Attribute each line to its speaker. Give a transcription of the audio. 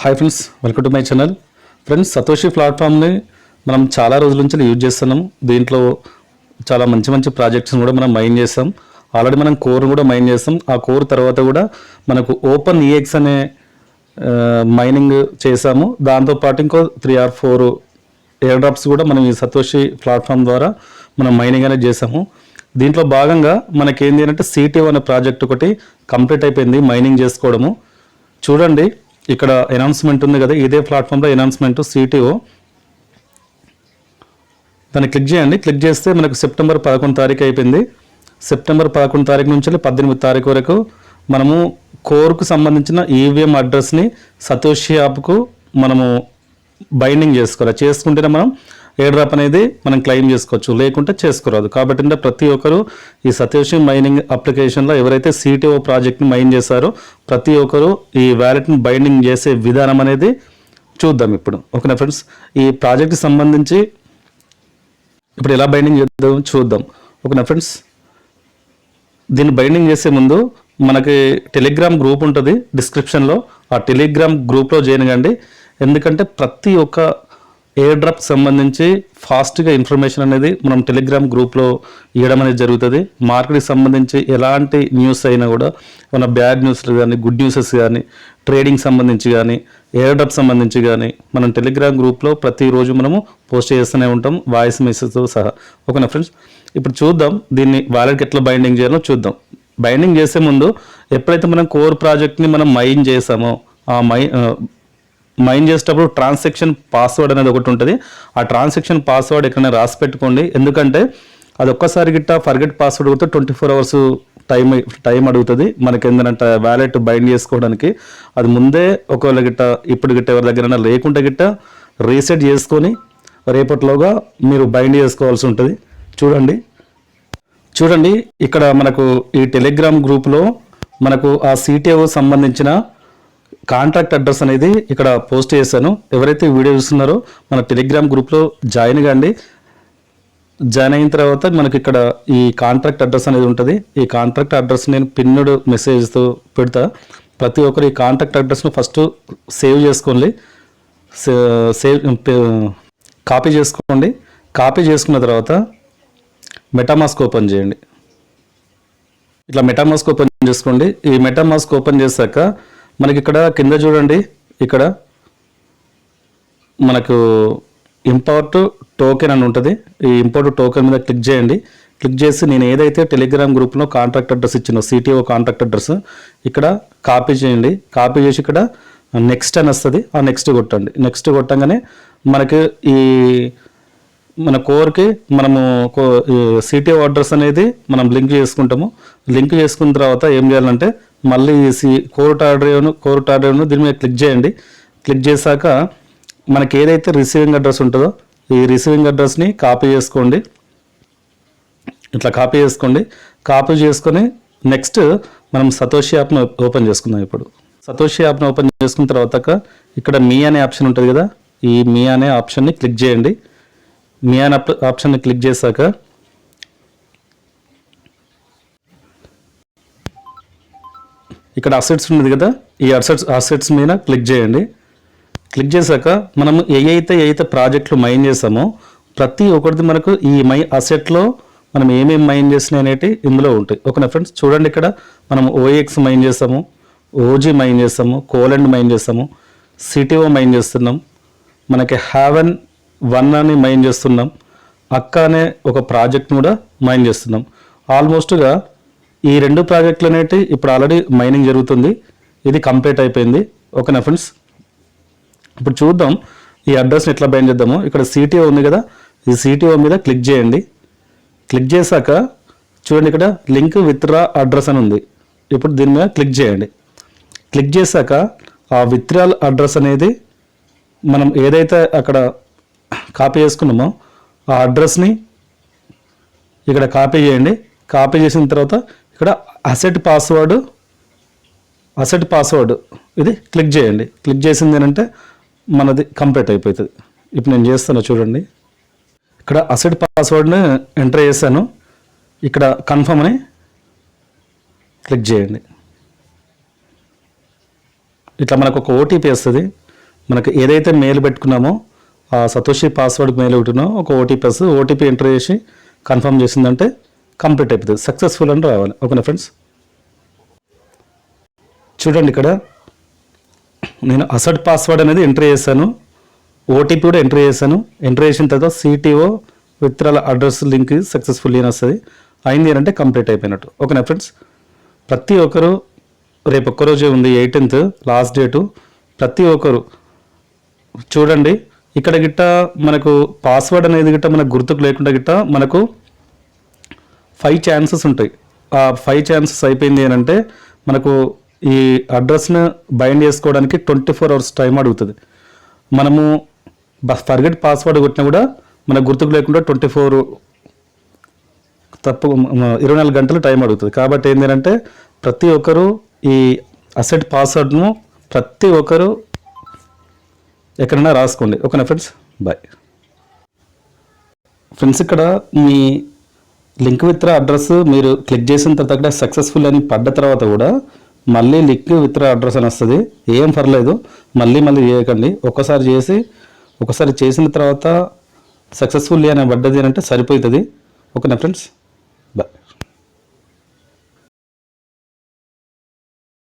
Speaker 1: Hi friends, welcome to my channel. Friends, Satoshi ప్లాట్ఫామ్ని మనం చాలా రోజుల నుంచి యూజ్ చేస్తున్నాం. దీంట్లో చాలా మంచి మంచి ప్రాజెక్ట్స్ కూడా మనం మైన్ చేస్తాం. ఆల్రెడీ మనం కోర్ కూడా మైన్ చేస్తాం. ఆ కోర్ తర్వాత కూడా మనకు ఓపెన్ ఈఎక్స్ అనే మైనింగ్ చేసాము. దాంతోపాటు ఇంకో 3 or 4 ఎయిర్ డ్రాప్స్ కూడా మనం ఈ సతోషి ప్లాట్ఫామ్ ద్వారా మనం మైనింగ్ అనేది చేసాము. దీంట్లో భాగంగా మనకేంటి అంటే సిటిఓ అనే ప్రాజెక్ట్ ఒకటి కంప్లీట్ అయిపోయింది మైనింగ్ చేసుకోవడము. చూడండి, ఇక్కడ అనౌన్స్మెంట్ ఉంది కదా, ఇదే ప్లాట్ఫామ్లో అనౌన్స్మెంట్ సిటిఓ. దాన్ని క్లిక్ చేయండి. క్లిక్ చేస్తే మనకు సెప్టెంబర్ 11 తారీఖు అయిపోయింది. సెప్టెంబర్ 11 తారీఖు నుంచి 18 తారీఖు వరకు మనము కోర్కు సంబంధించిన ఈవీఎం అడ్రస్ని సతోషి యాప్కు మనము బైండింగ్ చేసుకోవాలి. చేసుకుంటేనే మనం ఎయిర్ డ్రాప్ అనేది మనం క్లెయిమ్ చేసుకోవచ్చు, లేకుంటే చేసుకోరాదు. కాబట్టి ప్రతి ఒక్కరు ఈ సతోషి మైనింగ్ అప్లికేషన్లో ఎవరైతే సిటిఓ ప్రాజెక్ట్ని మైన్ చేశారో ప్రతి ఒక్కరు ఈ వ్యాలెట్ని బైండింగ్ చేసే విధానం అనేది చూద్దాం ఇప్పుడు. ఓకేనా ఫ్రెండ్స్, ఈ ప్రాజెక్ట్కి సంబంధించి ఇప్పుడు ఎలా బైండింగ్ చేద్దాం చూద్దాం. ఓకేనా ఫ్రెండ్స్, దీన్ని బైండింగ్ చేసే ముందు మనకి టెలిగ్రామ్ గ్రూప్ ఉంటుంది డిస్క్రిప్షన్లో. ఆ టెలిగ్రామ్ గ్రూప్లో జాయిన్ కండి. ఎందుకంటే ప్రతి ఒక్క ఎయిర్ డ్రాప్ సంబంధించి ఫాస్ట్గా ఇన్ఫర్మేషన్ అనేది మనం టెలిగ్రామ్ గ్రూప్లో ఇవ్వడం అనేది జరుగుతుంది. మార్కెట్కి సంబంధించి ఎలాంటి న్యూస్ అయినా కూడా, మన బ్యాడ్ న్యూస్లు కానీ, గుడ్ న్యూసెస్ కానీ, ట్రేడింగ్ సంబంధించి కానీ, ఎయిర్ డ్రాప్ సంబంధించి కానీ మనం టెలిగ్రామ్ గ్రూప్లో ప్రతిరోజు మనము పోస్ట్ చేస్తూనే ఉంటాం, వాయిస్ మెసేజ్తో సహా. ఓకేనా ఫ్రెండ్స్, ఇప్పుడు చూద్దాం దీన్ని వాలెట్కి ఎట్లా బైండింగ్ చేయాలో చూద్దాం. బైండింగ్ చేసే ముందు ఎప్పుడైతే మనం కోర్ ప్రాజెక్ట్ని మనం మైన్ చేసామో ఆ మైన్ చేసేటప్పుడు ట్రాన్సాక్షన్ పాస్వర్డ్ అనేది ఒకటి ఉంటుంది. ఆ ట్రాన్సాక్షన్ పాస్వర్డ్ ఎక్కడైనా రాసి పెట్టుకోండి. ఎందుకంటే అది ఒక్కసారి గిట్ట ఫర్గెట్ పాస్వర్డ్ కూడా 24 hours టైం అడుగుతుంది మనకి. ఏంటంటే వ్యాలెట్ బైండ్ చేసుకోవడానికి అది ముందే ఒకవేళ గిట్ట ఇప్పుడు గిట్ట ఎవరి దగ్గర లేకుంటే గిట్ట రీసెట్ చేసుకొని రేపటిలోగా మీరు బైండ్ చేసుకోవాల్సి ఉంటుంది. చూడండి ఇక్కడ మనకు ఈ టెలిగ్రామ్ గ్రూప్లో మనకు ఆ సిటిఓ సంబంధించిన కాంటాక్ట్ అడ్రస్ అనేది ఇక్కడ పోస్ట్ చేశాను. ఎవరైతే వీడియో చూస్తున్నారో మన టెలిగ్రామ్ గ్రూప్లో జాయిన్ కండి. జాయిన్ అయిన తర్వాత మనకి ఇక్కడ ఈ కాంటాక్ట్ అడ్రస్ అనేది ఉంటుంది. ఈ కాంటాక్ట్ అడ్రస్ నేను పిన్నుడ్ మెసేజ్తో పెడతా. ప్రతి ఒక్కరు ఈ కాంటాక్ట్ అడ్రస్ను ఫస్ట్ సేవ్ చేసుకోండి. కాపీ చేసుకోండి. కాపీ చేసుకున్న తర్వాత మెటామాస్క్ ఓపెన్ చేయండి. ఇట్లా మెటామాస్క్ ఓపెన్ చేసుకోండి. ఈ మెటామాస్క్ ఓపెన్ చేశాక మనకి ఇక్కడ కింద చూడండి, ఇక్కడ మనకు ఇంపోర్ట్ టోకెన్ అని ఉంటుంది. ఈ ఇంపోర్ట్ టోకెన్ మీద క్లిక్ చేయండి. క్లిక్ చేసి నేను ఏదైతే టెలిగ్రామ్ గ్రూప్లో కాంటాక్ట్ అడ్రస్ ఇచ్చినో సిటిఓ కాంటాక్ట్ అడ్రస్ ఇక్కడ కాపీ చేయండి. కాపీ చేసి ఇక్కడ నెక్స్ట్ అని వస్తుంది, ఆ నెక్స్ట్ కొట్టండి. నెక్స్ట్ కొట్టంగానే మనకి ఈ మన కోర్కి మనము సిటిఓ అడ్రస్ అనేది మనం లింక్ చేసుకుంటాము. లింక్ చేసుకున్న తర్వాత ఏం చేయాలంటే మళ్ళీ కోర్ట్ ఆర్డర్ను దీని మీద క్లిక్ చేయండి. క్లిక్ చేశాక మనకి ఏదైతే రిసీవింగ్ అడ్రస్ ఉంటుందో ఈ రిసీవింగ్ అడ్రస్ని కాపీ చేసుకోండి. ఇట్లా కాపీ చేసుకోండి. కాపీ చేసుకొని నెక్స్ట్ మనం సతోషి యాప్ను ఓపెన్ చేసుకుందాం. ఇప్పుడు సతోషి యాప్ను ఓపెన్ చేసుకున్న తర్వాత ఇక్కడ మీ అనే ఆప్షన్ ఉంటుంది కదా, ఈ మీ అనే ఆప్షన్ని క్లిక్ చేయండి. మీ అనే ఆప్షన్ని క్లిక్ చేశాక ఇక్కడ అసెట్స్ ఉంది కదా, ఈ అసెట్స్ మీద క్లిక్ చేయండి. క్లిక్ చేశాక మనము ఏదైతే ప్రాజెక్టులు మైన్ చేసామో ప్రతి ఒక్కరిది మనకు ఈ అసెట్లో మనం ఏమేమి మైన్ చేసినాయి అనేవి ఇందులో ఉంటాయి. ఓకేనా ఫ్రెండ్స్, చూడండి ఇక్కడ మనం ఓఎక్స్ మైన్ చేస్తాము, ఓజీ మైన్ చేస్తాము, కోలెండ్ మైన్ చేస్తాము, సిటిఓ మైన్ చేస్తున్నాం, మనకి హ్యావెన్ 1 అని మైన్ చేస్తున్నాం, అక్క అనే ఒక ప్రాజెక్ట్ని కూడా మైన్ చేస్తున్నాం. ఆల్మోస్ట్గా ఈ 2 ప్రాజెక్టులు అనేవి ఇప్పుడు ఆల్రెడీ మైనింగ్ జరుగుతుంది. ఇది కంప్లీట్ అయిపోయింది. ఓకేనా ఫ్రెండ్స్, ఇప్పుడు చూద్దాం ఈ అడ్రస్ని ఎట్లా బైండ్ చేద్దాము. ఇక్కడ సిటిఓ ఉంది కదా, ఈ సిటిఓ మీద క్లిక్ చేయండి. క్లిక్ చేశాక చూడండి ఇక్కడ లింక్ విత్డ్రా అడ్రస్ అని ఉంది. ఇప్పుడు దీని మీద క్లిక్ చేయండి. క్లిక్ చేశాక ఆ విత్డ్రాల్ అడ్రస్ అనేది మనం ఏదైతే అక్కడ కాపీ చేసుకున్నామో ఆ అడ్రస్ని ఇక్కడ కాపీ చేయండి. కాపీ చేసిన తర్వాత ఇక్కడ అసెట్ పాస్వర్డ్ ఇది క్లిక్ చేయండి. క్లిక్ చేసింది ఏంటంటే మనది కంప్లీట్ అయిపోతుంది. ఇప్పుడు నేను చేస్తాను చూడండి. ఇక్కడ అసెట్ పాస్వర్డ్ని ఎంటర్ చేశాను. ఇక్కడ కన్ఫర్మ్ అని క్లిక్ చేయండి. ఇట్లా మనకు ఒక ఓటీపీ వస్తుంది. మనకు ఏదైతే మెయిల్ పెట్టుకున్నామో ఆ సతోషి పాస్వర్డ్కి మెయిల్ పెట్టుకున్నామో ఒక ఓటీపీ ఎంటర్ చేసి కన్ఫర్మ్ చేసిందంటే కంప్లీట్ అయిపోతుంది, సక్సెస్ఫుల్ అని రావాలి. ఓకేనా ఫ్రెండ్స్, చూడండి ఇక్కడ నేను అసెట్ పాస్వర్డ్ అనేది ఎంటర్ చేశాను, ఓటీపీ కూడా ఎంటర్ చేశాను. ఎంటర్ చేసిన తర్వాత CTO withdrawal address link successful అని వస్తుంది. అయింది అంటే కంప్లీట్ అయిపోయినట్టు. ఓకేనా ఫ్రెండ్స్, ప్రతి ఒక్కరు రేపు ఒక్కరోజే ఉంది 18th లాస్ట్ డేటు. ప్రతి ఒక్కరు చూడండి, ఇక్కడ గిట్ట మనకు పాస్వర్డ్ అనేది గిట్ట మనకు గుర్తుకు లేకుండా గిట్ట మనకు 5 ఛాన్సెస్ ఉంటాయి. ఆ 5 ఛాన్సెస్ అయిపోయింది అని అంటే మనకు ఈ అడ్రస్ను బైండ్ చేసుకోవడానికి 24 hours టైం అడుగుతుంది. మనము ఫర్గెట్ పాస్వర్డ్ కొట్టినా కూడా మనకు గుర్తుకు లేకుండా 24 గంటలు టైం అడుగుతుంది. కాబట్టి ఏంటంటే ప్రతి ఒక్కరు ఈ అసెట్ పాస్వర్డ్ను ప్రతి ఒక్కరు ఎక్కడైనా రాసుకోండి. ఓకేనా ఫ్రెండ్స్, బాయ్ ఫ్రెండ్స్. ఇక్కడ మీ లింక్ విత్డ్రా అడ్రస్ మీరు క్లిక్ చేసిన తర్వాత సక్సెస్ఫుల్ అని పడ్డ తర్వాత కూడా మళ్ళీ లింక్ విత్డ్రా అడ్రస్ అని వస్తుంది. ఏం పర్లేదు, మళ్ళీ చేయకండి. ఒకసారి చేసిన తర్వాత సక్సెస్ఫుల్లీ అని పడ్డది అని అంటే సరిపోతుంది. ఓకేనా ఫ్రెండ్స్.